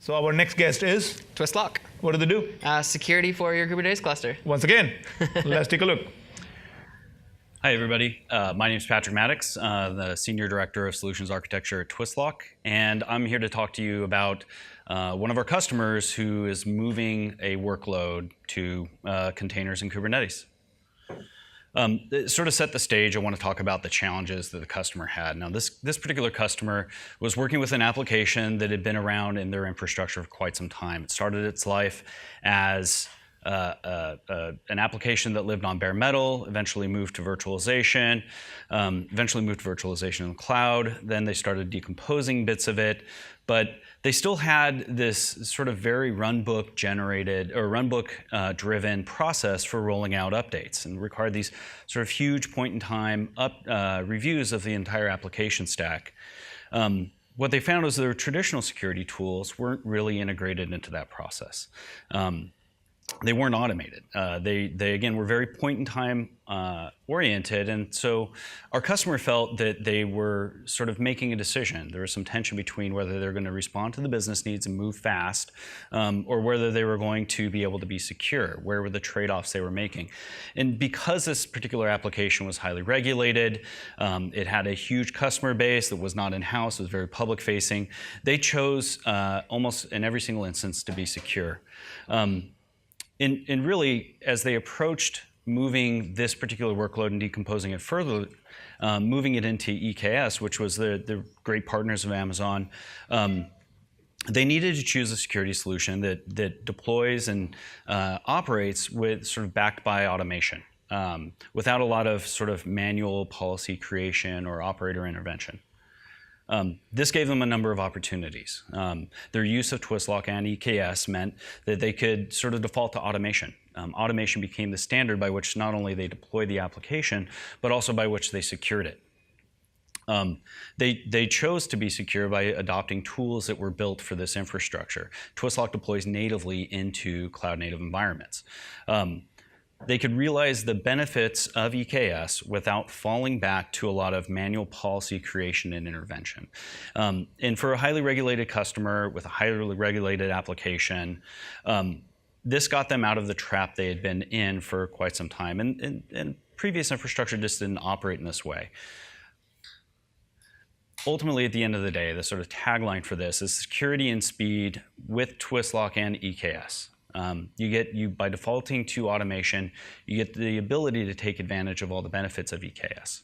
So our next guest is? Twistlock. What do they do? Security for your Kubernetes cluster. Once again, let's take a look. Hi, everybody. My name is Patrick Maddox, the Senior Director of Solutions Architecture at Twistlock, and I'm here to talk to you about one of our customers who is moving a workload to containers in Kubernetes. Sort of set the stage, I want to talk about the challenges that the customer had. Now, this particular customer was working with an application that had been around in their infrastructure for quite some time. It started its life as an application that lived on bare metal, eventually moved to virtualization, in the cloud. Then they started decomposing bits of it, but they still had this sort of very runbook generated or runbook driven process for rolling out updates, and required these sort of huge point in time reviews of the entire application stack. What they found was their traditional security tools weren't really integrated into that process. They weren't automated. They again were very point in time oriented, and so our customer felt that they were sort of making a decision. There was some tension between whether they're going to respond to the business needs and move fast, or whether they were going to be able to be secure. Where were the trade-offs they were making? And because this particular application was highly regulated, it had a huge customer base that was not in-house, it was very public-facing, they chose almost in every single instance to be secure. And really, as they approached moving this particular workload and decomposing it further, moving it into EKS, which was the great partners of Amazon, they needed to choose a security solution that deploys and operates with sort of backed by automation, without a lot of sort of manual policy creation or operator intervention. This gave them a number of opportunities. Their use of Twistlock and EKS meant that they could sort of default to automation. Automation became the standard by which not only they deployed the application, but also by which they secured it. They chose to be secure by adopting tools that were built for this infrastructure. Twistlock deploys natively into cloud-native environments. They could realize the benefits of EKS without falling back to a lot of manual policy creation and intervention. And for a highly regulated customer with a highly regulated application, this got them out of the trap they had been in for quite some time. And previous infrastructure just didn't operate in this way. Ultimately, at the end of the day, the sort of tagline for this is security and speed with Twistlock and EKS. By defaulting to automation, you get the ability to take advantage of all the benefits of EKS.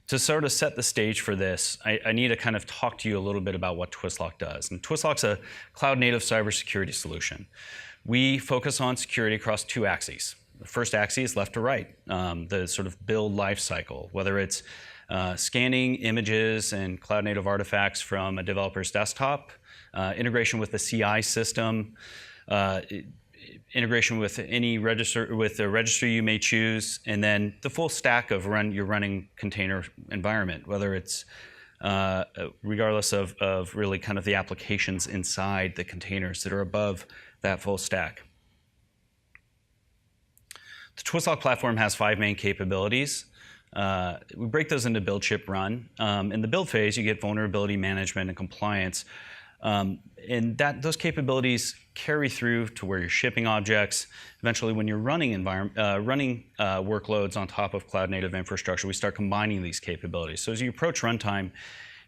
To sort of set the stage for this, I need to kind of talk to you a little bit about what Twistlock does. And Twistlock's a cloud-native cybersecurity solution. We focus on security across two axes. The first axis, left to right, the sort of build life cycle, whether it's scanning images and cloud-native artifacts from a developer's desktop, integration with the CI system, integration with any registry you may choose, and then the full stack of your running container environment, whether it's regardless of really kind of the applications inside the containers that are above that full stack. The Twistlock platform has 5 main capabilities. We break those into build, ship, run. In the build phase, you get vulnerability management and compliance. And those capabilities carry through to where you're shipping objects. Eventually, when you're running workloads on top of cloud-native infrastructure, we start combining these capabilities. So as you approach runtime,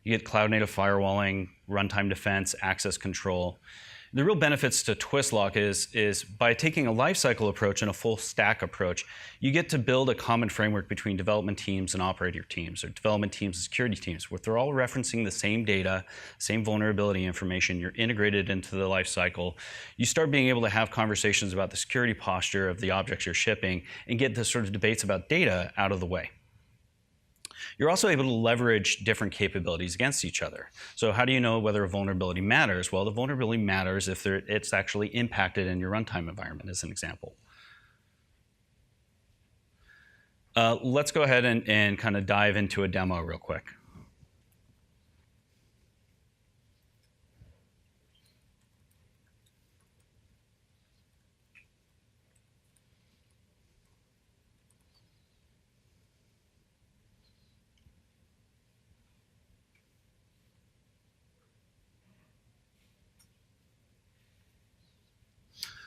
you get cloud-native firewalling, runtime defense, access control. The real benefits to Twistlock is by taking a lifecycle approach and a full stack approach, you get to build a common framework between development teams and operator teams, or development teams and security teams, where they're all referencing the same data, same vulnerability information. You're integrated into the lifecycle. You start being able to have conversations about the security posture of the objects you're shipping and get the sort of debates about data out of the way. You're also able to leverage different capabilities against each other. So how do you know whether a vulnerability matters? Well, the vulnerability matters if it's actually impacted in your runtime environment, as an example. Let's go ahead and kind of dive into a demo real quick.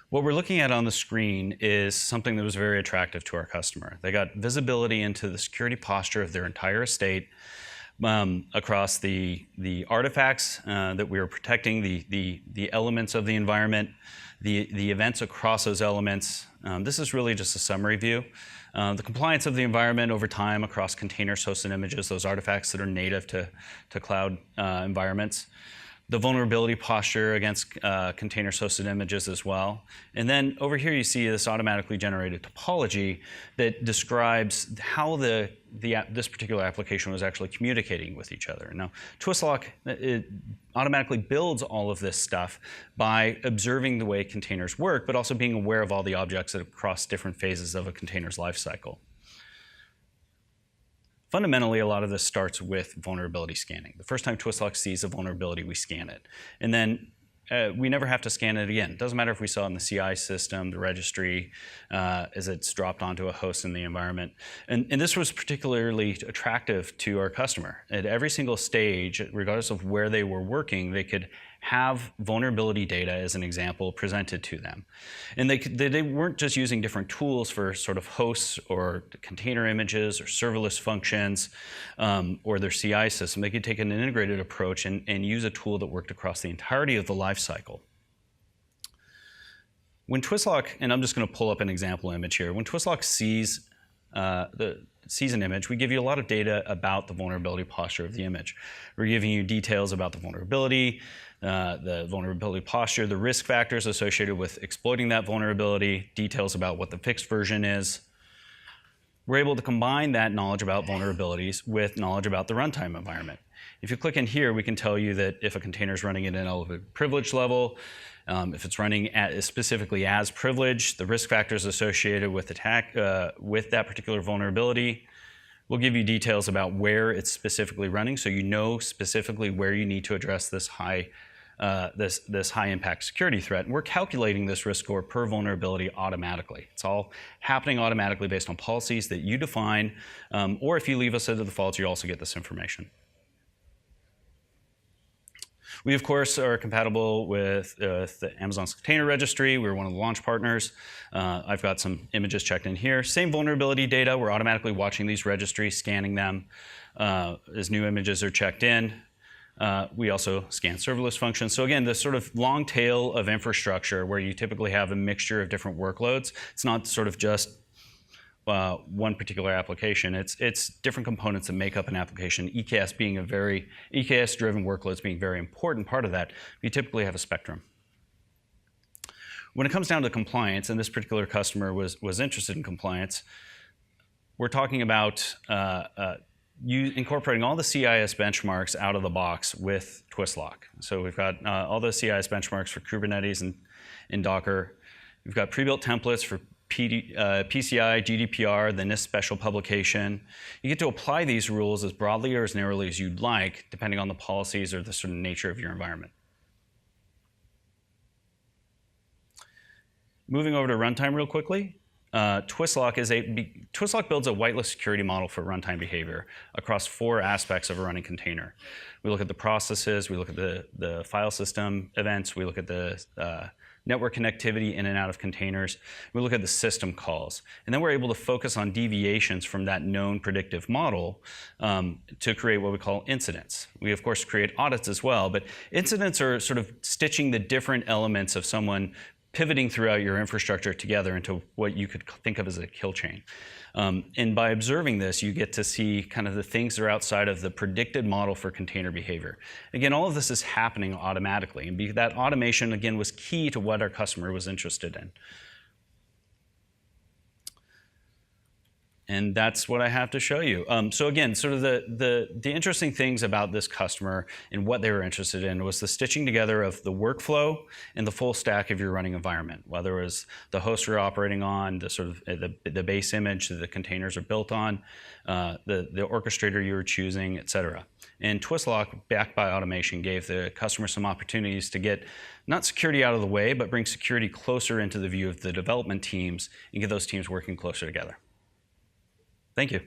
What we're looking at on the screen is something that was very attractive to our customer. They got visibility into the security posture of their entire estate across the artifacts that we were protecting, the elements of the environment, the events across those elements. This is really just a summary view. The compliance of the environment over time across containers, hosted images, those artifacts that are native to cloud environments. The vulnerability posture against containers, hosted images as well. And then over here you see this automatically generated topology that describes how this particular application was actually communicating with each other. Now, Twistlock automatically builds all of this stuff by observing the way containers work, but also being aware of all the objects that cross different phases of a container's lifecycle. Fundamentally, a lot of this starts with vulnerability scanning. The first time Twistlock sees a vulnerability, we scan it. And then we never have to scan it again. It doesn't matter if we saw it in the CI system, the registry, as it's dropped onto a host in the environment. And this was particularly attractive to our customer. At every single stage, regardless of where they were working, they could have vulnerability data, as an example, presented to them. And they weren't just using different tools for sort of hosts or container images or serverless functions or their CI system. They could take an integrated approach and use a tool that worked across the entirety of the lifecycle. When Twistlock, and I'm just going to pull up an example image here. When Twistlock sees an image, we give you a lot of data about the vulnerability posture of the image. We're giving you details about the vulnerability posture, the risk factors associated with exploiting that vulnerability, details about what the fixed version is. We're able to combine that knowledge about vulnerabilities with knowledge about the runtime environment. If you click in here, we can tell you that if a container is running at an elevated privilege level, if it's running specifically as privileged, the risk factors associated with with that particular vulnerability. We'll give you details about where it's specifically running, so you know specifically where you need to address this high impact security threat. And we're calculating this risk score per vulnerability automatically. It's all happening automatically based on policies that you define, or if you leave us at the default, you also get this information. We, of course, are compatible with Amazon's container registry. We're one of the launch partners. I've got some images checked in here. Same vulnerability data. We're automatically watching these registries, scanning them as new images are checked in. We also scan serverless functions. So again, this sort of long tail of infrastructure where you typically have a mixture of different workloads. It's not sort of just one particular application. It's different components that make up an application. EKS being EKS-driven workloads being a very important part of that. We typically have a spectrum. When it comes down to compliance, and this particular customer was interested in compliance, we're talking about incorporating all the CIS benchmarks out of the box with Twistlock. So we've got all the CIS benchmarks for Kubernetes and Docker. We've got pre-built templates for PCI, GDPR, the NIST special publication. You get to apply these rules as broadly or as narrowly as you'd like, depending on the policies or the sort of nature of your environment. Moving over to runtime real quickly. Twistlock builds a whitelist security model for runtime behavior across 4 aspects of a running container. We look at the processes, we look at the file system events, we look at the network connectivity in and out of containers. We look at the system calls. And then we're able to focus on deviations from that known predictive model to create what we call incidents. We, of course, create audits as well, but incidents are sort of stitching the different elements of someone pivoting throughout your infrastructure together into what you could think of as a kill chain. And by observing this, you get to see kind of the things that are outside of the predicted model for container behavior. Again, all of this is happening automatically, and that automation, again, was key to what our customer was interested in. And that's what I have to show you. So again, sort of the interesting things about this customer and what they were interested in was the stitching together of the workflow and the full stack of your running environment, whether it was the host you're operating on, the sort of the base image that the containers are built on, the orchestrator you were choosing, et cetera. And Twistlock, backed by automation, gave the customer some opportunities to get not security out of the way, but bring security closer into the view of the development teams and get those teams working closer together. Thank you.